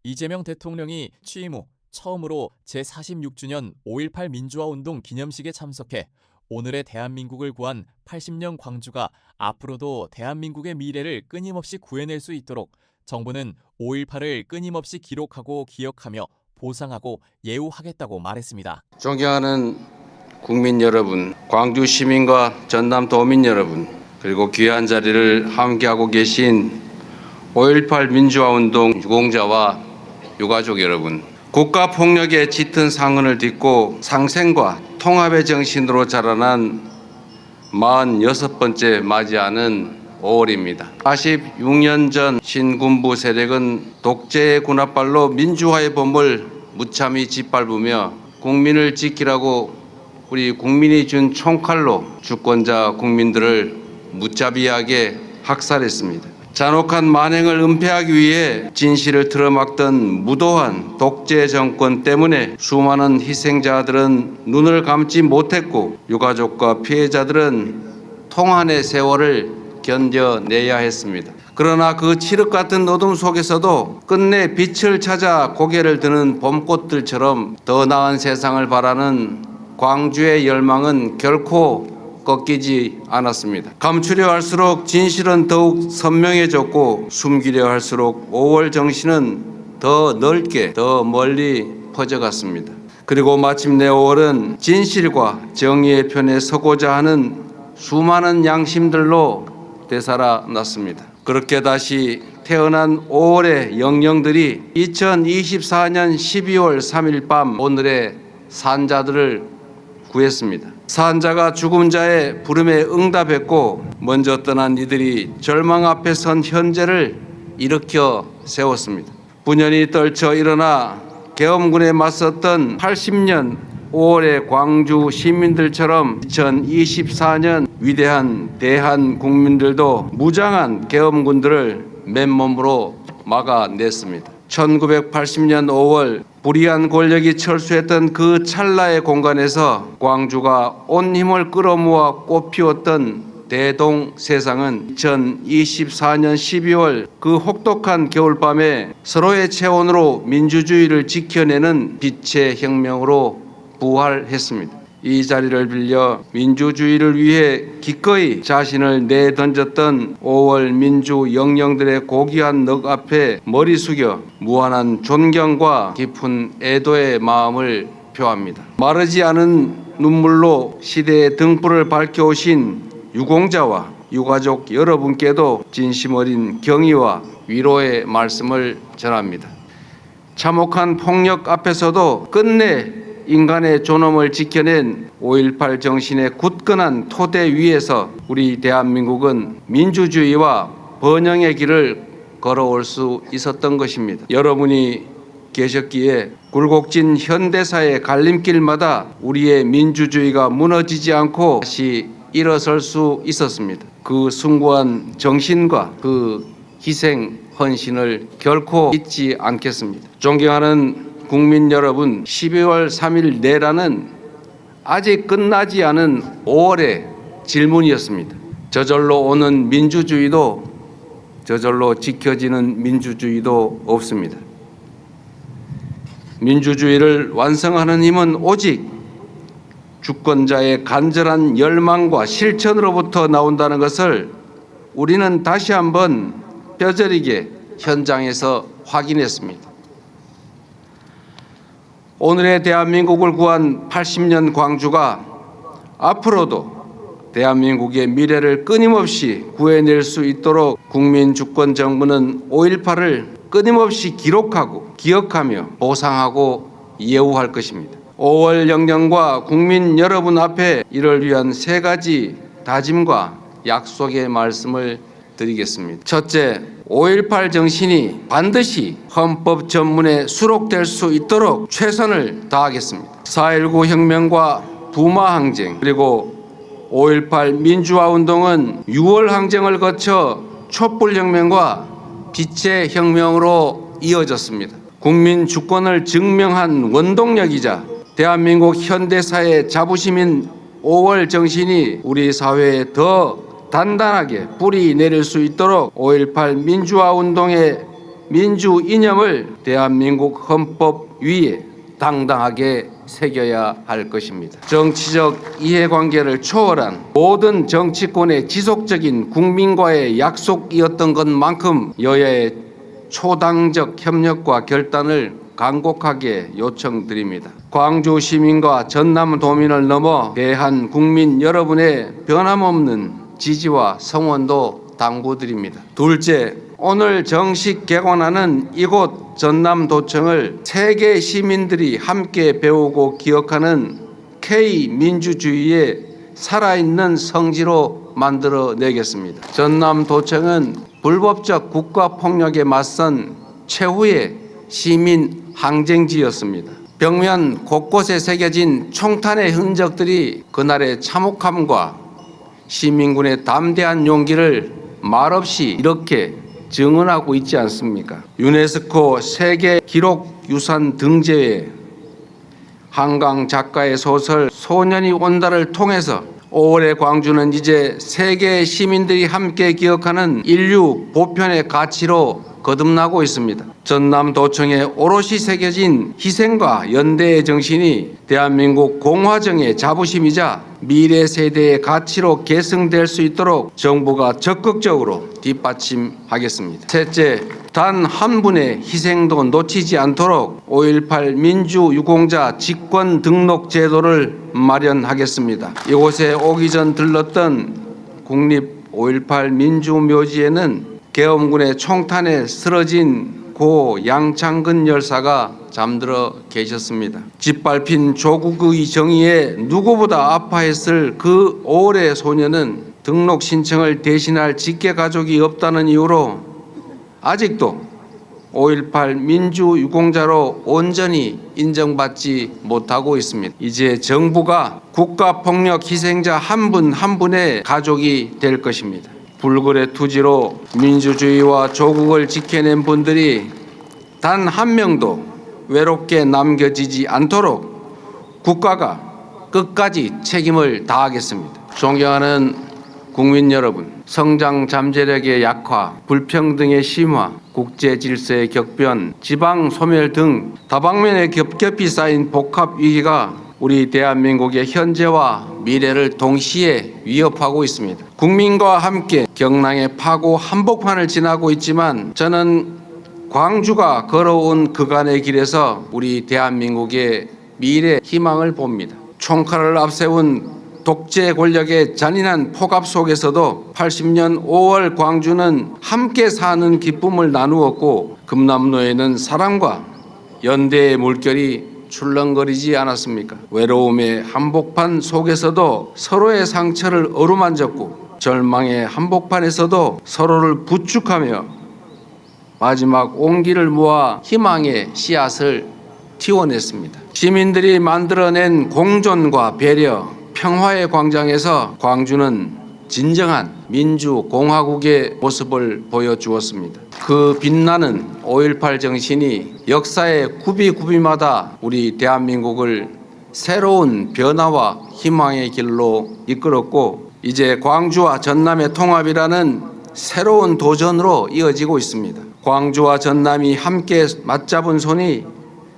이재명 대통령이 취임 후 처음으로 제46주년 5.18 민주화운동 기념식에 참석해 오늘의 대한민국을 구한 80년 광주가 앞으로도 대한민국의 미래를 끊임없이 구해낼 수 있도록 정부는 5.18을 끊임없이 기록하고 기억하며 보상하고 예우하겠다고 말했습니다. 존경하는 국민 여러분, 광주 시민과 전남 도민 여러분, 그리고 귀한 자리를 함께하고 계신 5.18 민주화운동 유공자와 유가족 여러분, 국가폭력의 짙은 상흔을 딛고 상생과 통합의 정신으로 자라난 46번째 맞이하는 5월입니다. 46년 전 신군부 세력은 독재의 군홧발로 민주화의 봄을 무참히 짓밟으며 국민을 지키라고 우리 국민이 준 총칼로 주권자 국민들을 무자비하게 학살했습니다. 잔혹한 만행을 은폐하기 위해 진실을 틀어막던 무도한 독재 정권 때문에 수많은 희생자들은 눈을 감지 못했고 유가족과 피해자들은 통한의 세월을 견뎌내야 했습니다. 그러나 그 칠흑 같은 어둠 속에서도 끝내 빛을 찾아 고개를 드는 봄꽃들처럼 더 나은 세상을 바라는 광주의 열망은 결코 꺾이지 않았습니다. 감추려 할수록 진실은 더욱 선명해졌고 숨기려 할수록 5월 정신은 더 넓게 더 멀리 퍼져갔습니다. 그리고 마침내 5월은 진실과 정의의 편에 서고자 하는 수많은 양심들로 되살아났습니다. 그렇게 다시 태어난 5월의 영령들이 2024년 12월 3일 밤 오늘의 산자들을 구했습니다. 산자가 죽은 자의 부름에 응답했고 먼저 떠난 이들이 절망 앞에 선 현재를 일으켜 세웠습니다. 분연히 떨쳐 일어나 계엄군에 맞섰던 80년 5월의 광주 시민들처럼 2024년 위대한 대한 국민들도 무장한 계엄군들을 맨몸으로 막아냈습니다. 1980년 5월 불의한 권력이 철수했던 그 찰나의 공간에서 광주가 온 힘을 끌어모아 꽃피웠던 대동 세상은 2024년 12월 그 혹독한 겨울밤에 서로의 체온으로 민주주의를 지켜내는 빛의 혁명으로 부활했습니다. 이 자리를 빌려 민주주의를 위해 기꺼이 자신을 내던졌던 5월 민주 영령들의 고귀한 넋 앞에 머리 숙여 무한한 존경과 깊은 애도의 마음을 표합니다. 마르지 않은 눈물로 시대의 등불을 밝혀오신 유공자와 유가족 여러분께도 진심 어린 경의와 위로의 말씀을 전합니다. 참혹한 폭력 앞에서도 끝내 인간의 존엄을 지켜낸 5.18 정신의 굳건한 토대 위에서 우리 대한민국은 민주주의와 번영의 길을 걸어올 수 있었던 것입니다. 여러분이 계셨기에 굴곡진 현대사의 갈림길마다 우리의 민주주의가 무너지지 않고 다시 일어설 수 있었습니다. 그 숭고한 정신과 그 희생, 헌신을 결코 잊지 않겠습니다. 존경하는 국민 여러분, 12월 3일 내라는 아직 끝나지 않은 5월의 질문이었습니다. 저절로 오는 민주주의도 저절로 지켜지는 민주주의도 없습니다. 민주주의를 완성하는 힘은 오직 주권자의 간절한 열망과 실천으로부터 나온다는 것을 우리는 다시 한번 뼈저리게 현장에서 확인했습니다. 오늘의 대한민국을 구한 80년 광주가 앞으로도 대한민국의 미래를 끊임없이 구해낼 수 있도록 국민주권정부는 5.18을 끊임없이 기록하고 기억하며 보상하고 예우할 것입니다. 5월 영령과 국민 여러분 앞에 이를 위한 3가지 다짐과 약속의 말씀을 드리겠습니다. 첫째, 5.18 정신이 반드시 헌법 전문에 수록될 수 있도록 최선을 다하겠습니다. 4.19 혁명과 부마 항쟁 그리고 5.18 민주화운동은 6월 항쟁을 거쳐 촛불혁명과 빛의 혁명으로 이어졌습니다. 국민 주권을 증명한 원동력이자 대한민국 현대사의 자부심인 5월 정신이 우리 사회에 더 단단하게 뿌리 내릴 수 있도록 5.18 민주화 운동의 민주 이념을 대한민국 헌법 위에 당당하게 새겨야 할 것입니다. 정치적 이해관계를 초월한 모든 정치권의 지속적인 국민과의 약속이었던 것만큼 여야의 초당적 협력과 결단을 간곡하게 요청드립니다. 광주 시민과 전남 도민을 넘어 대한 국민 여러분의 변함없는 지지와 성원도 당부드립니다. 둘째, 오늘 정식 개관하는 이곳 전남도청을 세계 시민들이 함께 배우고 기억하는 K민주주의의 살아있는 성지로 만들어내겠습니다. 전남도청은 불법적 국가폭력에 맞선 최후의 시민 항쟁지였습니다. 벽면 곳곳에 새겨진 총탄의 흔적들이 그날의 참혹함과 시민군의 담대한 용기를 말없이 이렇게 증언하고 있지 않습니까? 유네스코 세계 기록 유산 등재회 한강 작가의 소설 소년이 온다를 통해서 5월의 광주는 이제 세계 시민들이 함께 기억하는 인류 보편의 가치로 거듭나고 있습니다. 전남도청에 오롯이 새겨진 희생과 연대의 정신이 대한민국 공화정의 자부심이자 미래 세대의 가치로 계승될 수 있도록 정부가 적극적으로 뒷받침하겠습니다. 셋째, 단 한 분의 희생도 놓치지 않도록 5.18 민주유공자 직권 등록 제도를 마련하겠습니다. 이곳에 오기 전 들렀던 국립 5.18 민주묘지에는 계엄군의 총탄에 쓰러진 고 양창근 열사가 잠들어 계셨습니다. 짓밟힌 조국의 정의에 누구보다 아파했을 그 5월의 소녀는 등록 신청을 대신할 직계 가족이 없다는 이유로 아직도 5.18 민주유공자로 온전히 인정받지 못하고 있습니다. 이제 정부가 국가폭력 희생자 한 분 한 분의 가족이 될 것입니다. 불굴의 투지로 민주주의와 조국을 지켜낸 분들이 단 한 명도 외롭게 남겨지지 않도록 국가가 끝까지 책임을 다하겠습니다. 존경하는 국민 여러분, 성장 잠재력의 약화, 불평등의 심화, 국제 질서의 격변, 지방 소멸 등 다방면에 겹겹이 쌓인 복합 위기가 우리 대한민국의 현재와 미래를 동시에 위협하고 있습니다. 국민과 함께 경랑의 파고 한복판을 지나고 있지만 저는 광주가 걸어온 그간의 길에서 우리 대한민국의 미래 희망을 봅니다. 총칼을 앞세운 독재 권력의 잔인한 폭압 속에서도 80년 5월 광주는 함께 사는 기쁨을 나누었고 금남로에는 사랑과 연대의 물결이 출렁거리지 않았습니까? 외로움의 한복판 속에서도 서로의 상처를 어루만졌고 절망의 한복판에서도 서로를 부축하며 마지막 온기를 모아 희망의 씨앗을 틔워냈습니다. 시민들이 만들어낸 공존과 배려, 평화의 광장에서 광주는 진정한 민주공화국의 모습을 보여주었습니다. 그 빛나는 5.18 정신이 역사의 구비구비마다 우리 대한민국을 새로운 변화와 희망의 길로 이끌었고 이제 광주와 전남의 통합이라는 새로운 도전으로 이어지고 있습니다. 광주와 전남이 함께 맞잡은 손이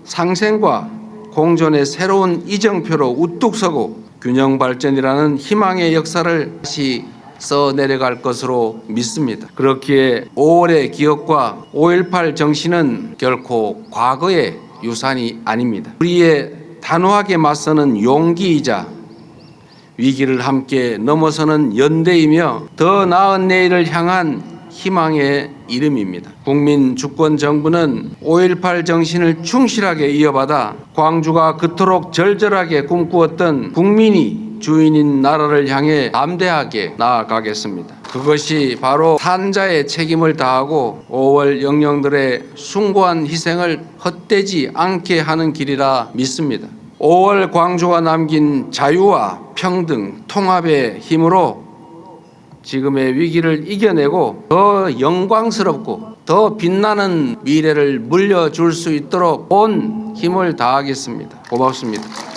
상생과 공존의 새로운 이정표로 우뚝 서고 균형 발전이라는 희망의 역사를 다시 써내려갈 것으로 믿습니다. 그렇기에 5월의 기억과 5.18 정신은 결코 과거의 유산이 아닙니다. 우리의 단호하게 맞서는 용기이자 위기를 함께 넘어서는 연대이며 더 나은 내일을 향한 희망의 이름입니다. 국민주권정부는 5.18 정신을 충실하게 이어받아 광주가 그토록 절절하게 꿈꾸었던 국민이 주인인 나라를 향해 담대하게 나아가겠습니다. 그것이 바로 탄자의 책임을 다하고 5월 영령들의 숭고한 희생을 헛되지 않게 하는 길이라 믿습니다. 5월 광주가 남긴 자유와 평등, 통합의 힘으로 지금의 위기를 이겨내고 더 영광스럽고 더 빛나는 미래를 물려줄 수 있도록 온 힘을 다하겠습니다. 고맙습니다.